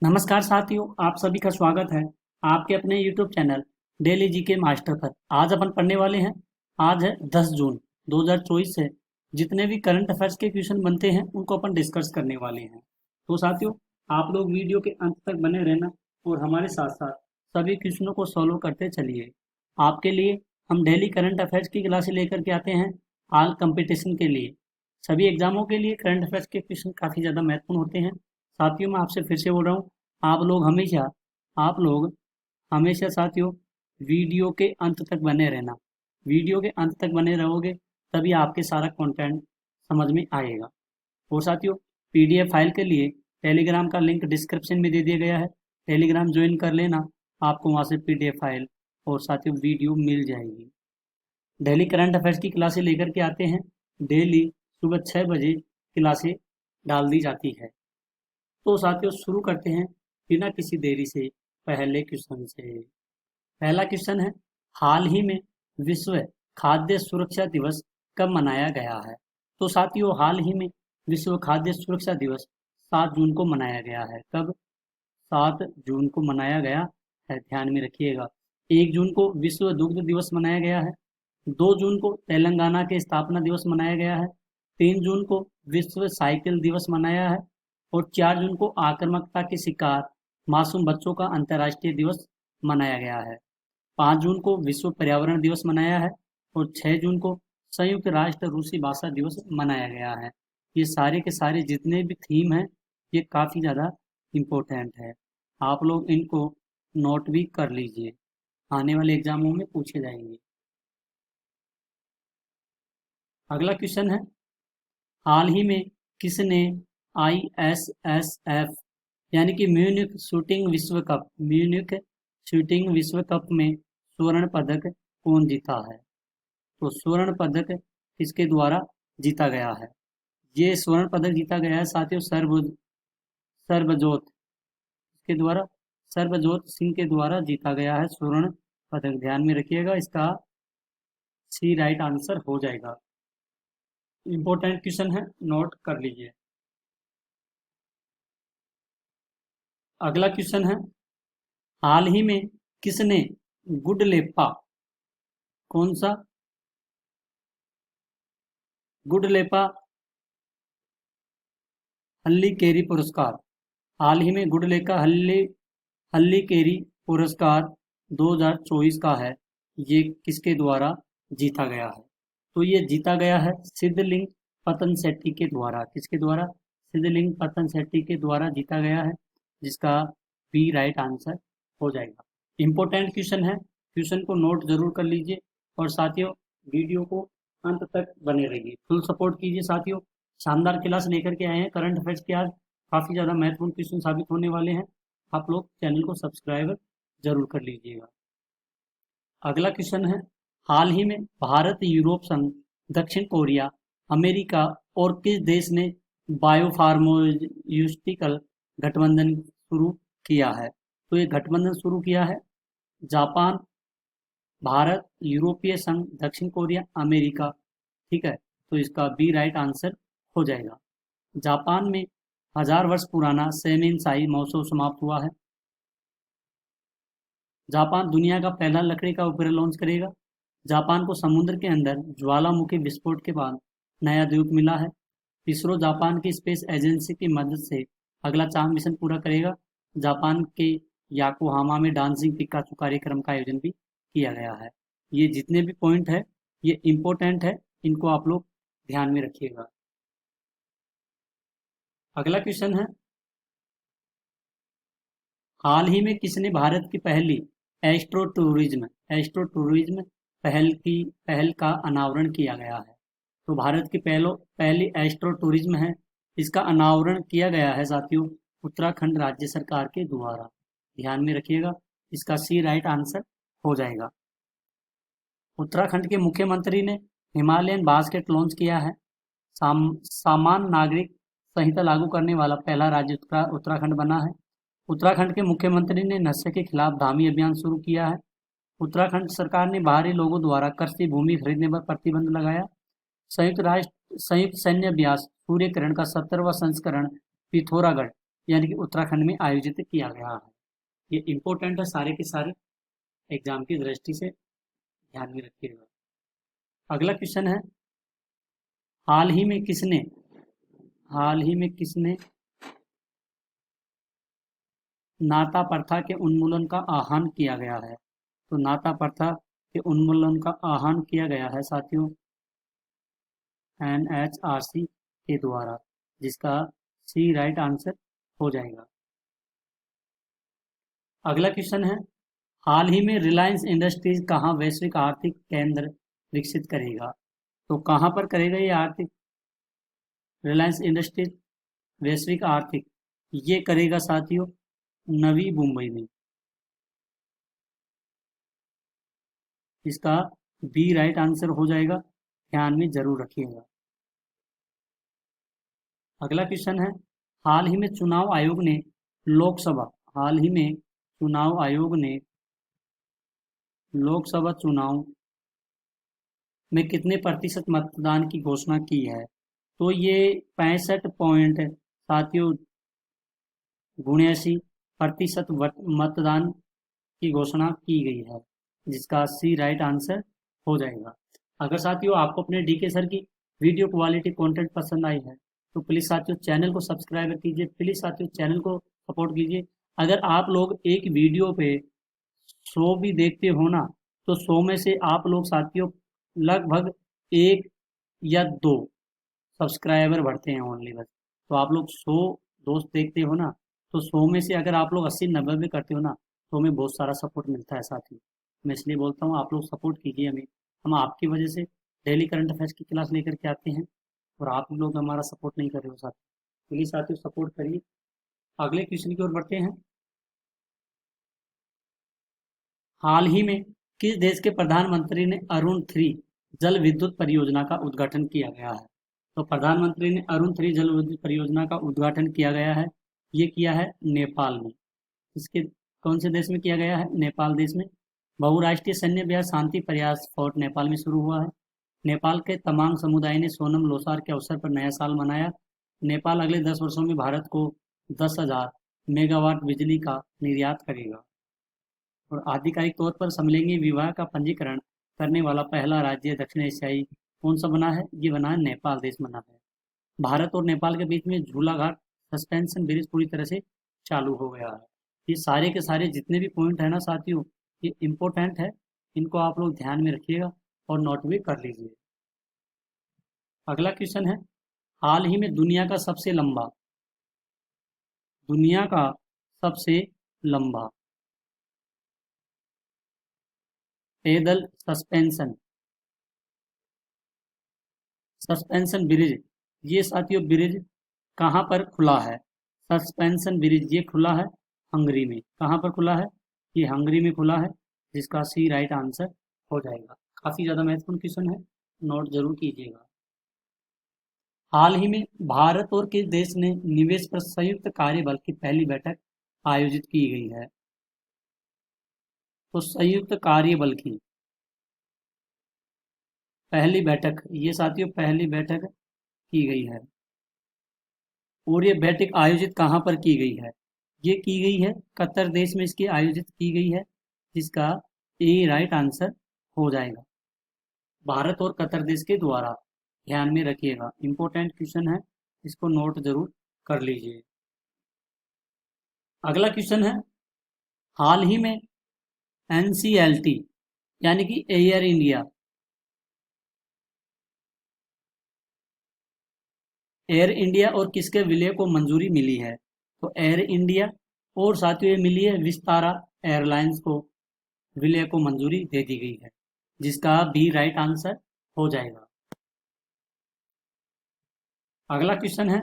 नमस्कार साथियों, आप सभी का स्वागत है आपके अपने YouTube channel daily GK master पर। आज अपन पढ़ने वाले हैं। आज है 10 जून 2024 से जितने भी करंट अफेयर्स के क्वेश्चन बनते हैं उनको अपन डिस्कस करने वाले हैं। तो साथियों, आप लोग वीडियो के अंत तक बने रहना और हमारे साथ साथ सभी क्वेश्चनों को सॉल्व करते चलिए। आपके लिए हम डेली करंट अफेयर्स की क्लासें लेकर के आते हैं। ऑल कंपटीशन के लिए, सभी एग्जामों के लिए करंट अफेयर्स के क्वेश्चन काफ़ी ज़्यादा महत्वपूर्ण होते हैं। साथियों, मैं आपसे फिर से बोल रहा हूँ, आप लोग हमेशा साथियों वीडियो के अंत तक बने रहना। वीडियो के अंत तक बने रहोगे तभी आपके सारा कंटेंट समझ में आएगा। और साथियों, पीडीएफ फाइल के लिए टेलीग्राम का लिंक डिस्क्रिप्शन में दे दिया गया है। टेलीग्राम ज्वाइन कर लेना, आपको वहाँ से पीडीएफ फाइल और साथियों वीडियो मिल जाएगी। डेली करंट अफेयर्स की क्लासें लेकर के आते हैं। डेली सुबह 6 बजे क्लासें डाल दी जाती है। तो साथियों, शुरू करते हैं बिना किसी देरी से पहले क्वेश्चन से। पहला क्वेश्चन है, हाल ही में विश्व खाद्य सुरक्षा दिवस कब मनाया गया है? तो साथियों, हाल ही में विश्व खाद्य सुरक्षा दिवस 7 जून को मनाया गया है। कब? 7 जून को मनाया गया है, ध्यान में रखिएगा। 1 जून को विश्व दुग्ध दिवस मनाया गया है। 2 जून को तेलंगाना के स्थापना दिवस मनाया गया है। 3 जून को विश्व साइकिल दिवस मनाया है। और 4 जून को आक्रामकता के शिकार मासूम बच्चों का अंतर्राष्ट्रीय दिवस मनाया गया है। 5 जून को विश्व पर्यावरण दिवस मनाया है। और 6 जून को संयुक्त राष्ट्र रूसी भाषा दिवस मनाया गया है। ये सारे के सारे जितने भी थीम हैं, ये काफ़ी ज़्यादा इम्पोर्टेंट है। आप लोग इनको नोट भी कर लीजिए, आने वाले एग्जामों में पूछे जाएंगे। अगला क्वेश्चन है, हाल ही में किसने ISSF यानी कि म्यूनिक शूटिंग विश्व कप में स्वर्ण पदक कौन जीता है? तो स्वर्ण पदक किसके द्वारा जीता गया है? ये स्वर्ण पदक जीता गया है साथियों सरबजोत के द्वारा, सरबजोत सिंह के द्वारा जीता गया है स्वर्ण पदक। ध्यान में रखिएगा, इसका सी राइट आंसर हो जाएगा। इंपॉर्टेंट क्वेश्चन है, नोट कर लीजिए। अगला क्वेश्चन है, हाल ही में किसने गुडलेपा कौन सा गुडलेपा हल्लीकेरी पुरस्कार, हाल ही में गुडलेका हल्लीकेरी पुरस्कार 2024 का है, ये किसके द्वारा जीता गया है? तो ये जीता गया है सिद्धलिंग पतन सेट्टी के द्वारा। किसके द्वारा? सिद्धलिंग पतन सेट्टी के द्वारा जीता गया है, जिसका बी राइट आंसर हो जाएगा। इम्पोर्टेंट क्वेश्चन है, क्वेश्चन को नोट जरूर कर लीजिए और साथियों वीडियो को अंत तक बने रहिए, फुल सपोर्ट कीजिए। साथियों, शानदार क्लास लेकर के आए हैं करंट अफेयर्स के। आज काफ़ी ज़्यादा महत्वपूर्ण क्वेश्चन साबित होने वाले हैं। आप लोग चैनल को सब्सक्राइब जरूर कर लीजिएगा। अगला क्वेश्चन है, हाल ही में भारत, यूरोप संघ, दक्षिण कोरिया, अमेरिका और किस देश ने बायोफार्मास्यूटिकल गठबंधन शुरू किया है? तो ये गठबंधन शुरू किया है जापान, भारत, यूरोपीय संघ, दक्षिण कोरिया, अमेरिका। ठीक है, तो इसका बी राइट आंसर हो जाएगा। जापान में 1000 वर्ष पुराना सेमेनसाई महोत्सव समाप्त हुआ है। जापान दुनिया का पहला लकड़ी का उपग्रह लॉन्च करेगा। जापान को समुद्र के अंदर ज्वालामुखी विस्फोट के बाद नया द्वीप मिला है। इसरो जापान की स्पेस एजेंसी की मदद से अगला चांद मिशन पूरा करेगा। जापान के याकोहामा में डांसिंग पिकाचू कार्यक्रम का आयोजन भी किया गया है। ये जितने भी पॉइंट है ये इम्पोर्टेंट है, इनको आप लोग ध्यान में रखिएगा। अगला क्वेश्चन है, हाल ही में किसने भारत की पहली एस्ट्रो टूरिज्म पहल का अनावरण किया गया है? तो भारत की पहली एस्ट्रो टूरिज्म है, इसका अनावरण किया गया है साथियों उत्तराखंड राज्य सरकार के द्वारा। ध्यान में रखिएगा, इसका सी राइट आंसर हो जाएगा। उत्तराखंड के मुख्यमंत्री ने हिमालयन बास्केट लॉन्च किया है। सामान्य नागरिक संहिता लागू करने वाला पहला राज्य उत्तराखंड बना है। उत्तराखंड के मुख्यमंत्री ने नशे के खिलाफ धामी अभियान शुरू किया है। उत्तराखंड सरकार ने बाहरी लोगों द्वारा कृषि भूमि खरीदने पर प्रतिबंध लगाया। संयुक्त सैन्य अभ्यास सूर्य किरण का 70वां संस्करण पिथौरागढ़ यानी कि उत्तराखंड में आयोजित किया गया है। ये इम्पोर्टेंट है सारे के सारे, एग्जाम की दृष्टि से ध्यान में रखिएगा। अगला क्वेश्चन है, हाल ही में किसने नाता प्रथा के उन्मूलन का आह्वान किया गया है? तो नाता प्रथा के उन्मूलन का आह्वान किया गया है साथियों NHRC के द्वारा, जिसका सी राइट आंसर हो जाएगा। अगला क्वेश्चन है, हाल ही में रिलायंस इंडस्ट्रीज कहाँ वैश्विक आर्थिक केंद्र विकसित करेगा? तो कहाँ पर करेगा ये आर्थिक रिलायंस इंडस्ट्रीज वैश्विक आर्थिक, ये करेगा साथियों नवी मुंबई में। इसका बी राइट आंसर हो जाएगा, ध्यान में जरूर रखिएगा। अगला क्वेश्चन है, हाल ही में चुनाव आयोग ने लोकसभा चुनाव में कितने प्रतिशत मतदान की घोषणा की है? तो ये 65 साथियों 79% मतदान की घोषणा की गई है, जिसका सी राइट आंसर हो जाएगा। अगर साथियों आपको अपने डीके सर की वीडियो क्वालिटी कंटेंट पसंद आई है तो प्लीज़ साथियों चैनल को सब्सक्राइब कीजिए, प्लीज़ साथियों चैनल को सपोर्ट कीजिए। अगर आप लोग एक वीडियो पे 100 भी देखते हो ना, तो 100 में से आप लोग साथियों लगभग 1 या 2 सब्सक्राइबर बढ़ते हैं ओनली बस। तो आप लोग 100 दोस्त देखते हो ना, तो 100 में से अगर आप लोग 80-90 भी करते हो ना, तो हमें बहुत सारा सपोर्ट मिलता है साथियों। मैं इसलिए बोलता हूँ आप लोग सपोर्ट कीजिए हमें, हम आपकी वजह से डेली करंट अफेयर्स की क्लास लेकर के आते हैं और आप लोग हमारा सपोर्ट नहीं कर रहे हो साथियों। प्लीज़ साथियों सपोर्ट करिए। अगले क्वेश्चन की ओर बढ़ते हैं। हाल ही में किस देश के प्रधानमंत्री ने अरुण 3 जल विद्युत परियोजना का उद्घाटन किया गया है? तो प्रधानमंत्री ने अरुण 3 जल विद्युत परियोजना का उद्घाटन किया गया है, ये किया है नेपाल में। इसके कौन से देश में किया गया है? नेपाल देश में। बहुराष्ट्रीय सैन्य अभ्यास शांति प्रयास फोर्ट नेपाल में शुरू हुआ है। नेपाल के तमांग समुदाय ने सोनम लोसार के अवसर पर नया साल मनाया। नेपाल अगले 10 वर्षों में भारत को 10,000 मेगावाट बिजली का निर्यात करेगा। और आधिकारिक तौर पर समलिंगी विवाह का पंजीकरण करने वाला पहला राज्य दक्षिण एशियाई कौन सा बना है? ये बना है नेपाल देश बना है। भारत और नेपाल के बीच में झूलाघाट सस्पेंशन ब्रिज पूरी तरह से चालू हो गया है। ये सारे के सारे जितने भी पॉइंट है ना साथियों, ये इम्पोर्टेंट है, इनको आप लोग ध्यान में रखिएगा और नोट भी कर लीजिए। अगला क्वेश्चन है, हाल ही में दुनिया का सबसे लंबा पैदल सस्पेंशन ब्रिज, ये साथियों ब्रिज कहाँ पर खुला है? सस्पेंशन ब्रिज ये खुला है हंगरी में। कहाँ पर खुला है? ये हंगरी में खुला है, जिसका सी राइट आंसर हो जाएगा। काफी ज्यादा महत्वपूर्ण क्वेश्चन है, नोट जरूर कीजिएगा। हाल ही में भारत और किस देश ने निवेश पर संयुक्त कार्यबल की पहली बैठक आयोजित की गई है? तो संयुक्त कार्यबल की पहली बैठक, ये साथियों पहली बैठक की गई है। और ये बैठक आयोजित कहाँ पर की गई है? ये की गई है कतर देश में, इसकी आयोजित की गई है, जिसका ए राइट आंसर हो जाएगा। भारत और कतर देश के द्वारा, ध्यान में रखिएगा, इंपॉर्टेंट क्वेश्चन है, इसको नोट जरूर कर लीजिए। अगला क्वेश्चन है, हाल ही में NCLT यानी कि एयर इंडिया और किसके विलय को मंजूरी मिली है? तो एयर इंडिया और साथियों ये मिली है विस्तारा एयरलाइंस को, विलय को मंजूरी दे दी गई है, जिसका बी राइट आंसर हो जाएगा। अगला क्वेश्चन है,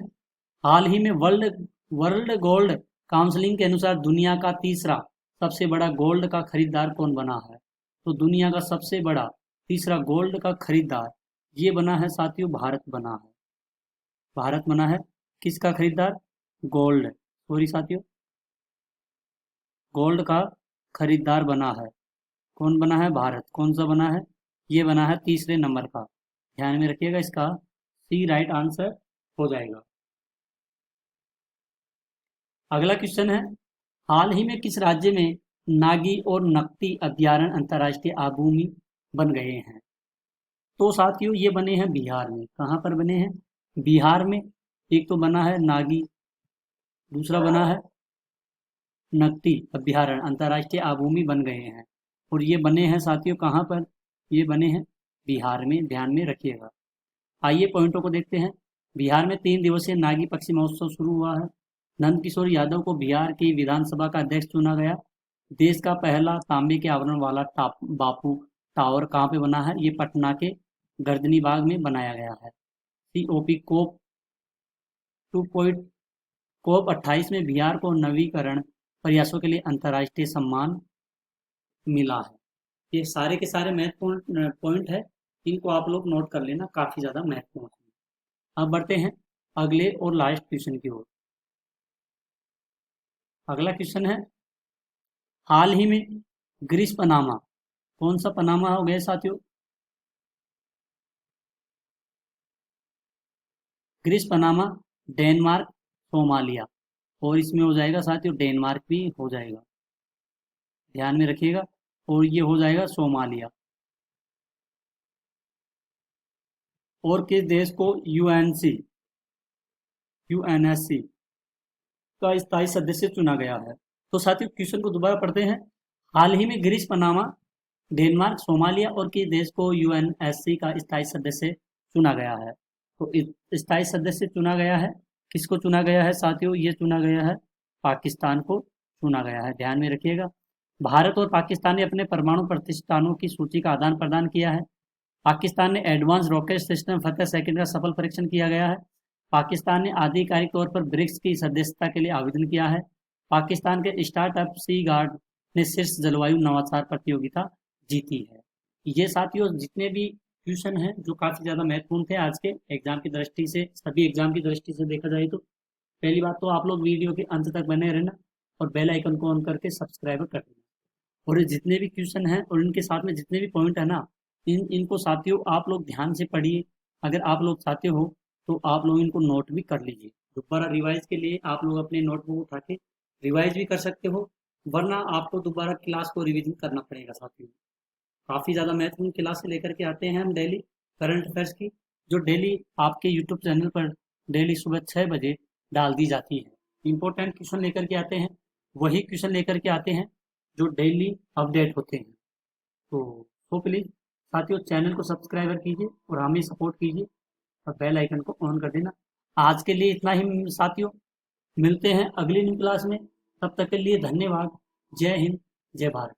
हाल ही में वर्ल्ड गोल्ड काउंसिलिंग के अनुसार दुनिया का तीसरा सबसे बड़ा गोल्ड का खरीदार कौन बना है? तो दुनिया का सबसे बड़ा तीसरा गोल्ड का खरीदार ये बना है साथियों, भारत बना है। भारत बना है किसका खरीदार? गोल्ड, सॉरी साथियों, गोल्ड का खरीदार बना है। कौन बना है? भारत। कौन सा बना है? ये बना है तीसरे नंबर का, ध्यान में रखिएगा, इसका सी राइट आंसर हो जाएगा। अगला क्वेश्चन है, हाल ही में किस राज्य में नागी और नकटी अभयारण्य अंतर्राष्ट्रीय आबूमी बन गए हैं? तो साथियों ये बने हैं बिहार में। कहाँ पर बने हैं? बिहार में। एक तो बना है नागी, दूसरा बना है नकटी अभयारण्य अंतर्राष्ट्रीय आबूमी बन गए हैं। और ये बने हैं साथियों कहाँ पर? ये बने हैं बिहार में, ध्यान में रखिएगा। आइए पॉइंटों को देखते हैं। बिहार में 3 दिवसीय नागी पक्षी महोत्सव शुरू हुआ है। नंदकिशोर यादव को बिहार की विधानसभा का अध्यक्ष चुना गया। देश का पहला तांबे के आवरण वाला बापू टावर कहाँ पे बना है? ये पटना के गर्दनी बाग में बनाया गया है। COP कोप 28 में बिहार को नवीकरण प्रयासों के लिए अंतर्राष्ट्रीय सम्मान मिला है। ये सारे के सारे महत्वपूर्ण पॉइंट है, इनको आप लोग नोट कर लेना, काफी ज्यादा महत्वपूर्ण है। अब बढ़ते हैं अगले और लास्ट क्वेश्चन की ओर। अगला क्वेश्चन है, हाल ही में ग्रीस पनामा, कौन सा पनामा हो गया साथियों? ग्रीस पनामा, डेनमार्क, सोमालिया, और इसमें हो जाएगा साथियों डेनमार्क भी हो जाएगा, ध्यान में रखिएगा। और ये हो जाएगा सोमालिया। और किस देश को यूएनएससी का स्थायी सदस्य चुना गया है? तो साथियों क्वेश्चन को दोबारा पढ़ते हैं। हाल ही में ग्रीस पनामा, डेनमार्क, सोमालिया और किस देश को यूएनएससी का स्थायी सदस्य चुना गया है? तो स्थायी सदस्य चुना गया है, किसको चुना गया है साथियों? ये चुना गया है पाकिस्तान को चुना गया है, ध्यान में रखिएगा। भारत और पाकिस्तान ने अपने परमाणु प्रतिष्ठानों की सूची का आदान प्रदान किया है। पाकिस्तान ने एडवांस रॉकेट सिस्टम फतेह सेकंड का सफल परीक्षण किया गया है। पाकिस्तान ने आधिकारिक तौर पर ब्रिक्स की सदस्यता के लिए आवेदन किया है। पाकिस्तान के स्टार्टअप सी गार्ड ने शीर्ष जलवायु नवाचार प्रतियोगिता जीती है। ये साथियों जितने भी क्वेश्चन हैं जो काफी ज्यादा महत्वपूर्ण थे आज के एग्जाम की दृष्टि से, सभी एग्जाम की दृष्टि से देखा जाए तो पहली बात तो आप लोग वीडियो के अंत तक बने रहना और बेल आइकन को ऑन करके सब्सक्राइब कर देना। और ये जितने भी क्वेश्चन हैं और इनके साथ में जितने भी पॉइंट है ना, इनको साथियों आप लोग ध्यान से पढ़िए। अगर आप लोग चाहते हो तो आप लोग इनको नोट भी कर लीजिए। दोबारा रिवाइज के लिए आप लोग अपने नोटबुक उठा के रिवाइज भी कर सकते हो, वरना आपको दोबारा क्लास को रिवीजन करना पड़ेगा साथियों। काफ़ी ज़्यादा महत्वपूर्ण क्लासें लेकर के आते हैं हम डेली करंट अफेयर्स की, जो डेली आपके यूट्यूब चैनल पर डेली सुबह 6 बजे डाल दी जाती है। इंपॉर्टेंट क्वेश्चन लेकर के आते हैं, वही क्वेश्चन लेकर के आते हैं जो डेली अपडेट होते हैं। तो प्लीज़ साथियों चैनल को सब्सक्राइब कीजिए और हमें सपोर्ट कीजिए और बेल आइकन को ऑन कर देना। आज के लिए इतना ही साथियों, मिलते हैं अगली न्यू क्लास में, तब तक के लिए धन्यवाद। जय हिंद, जय भारत।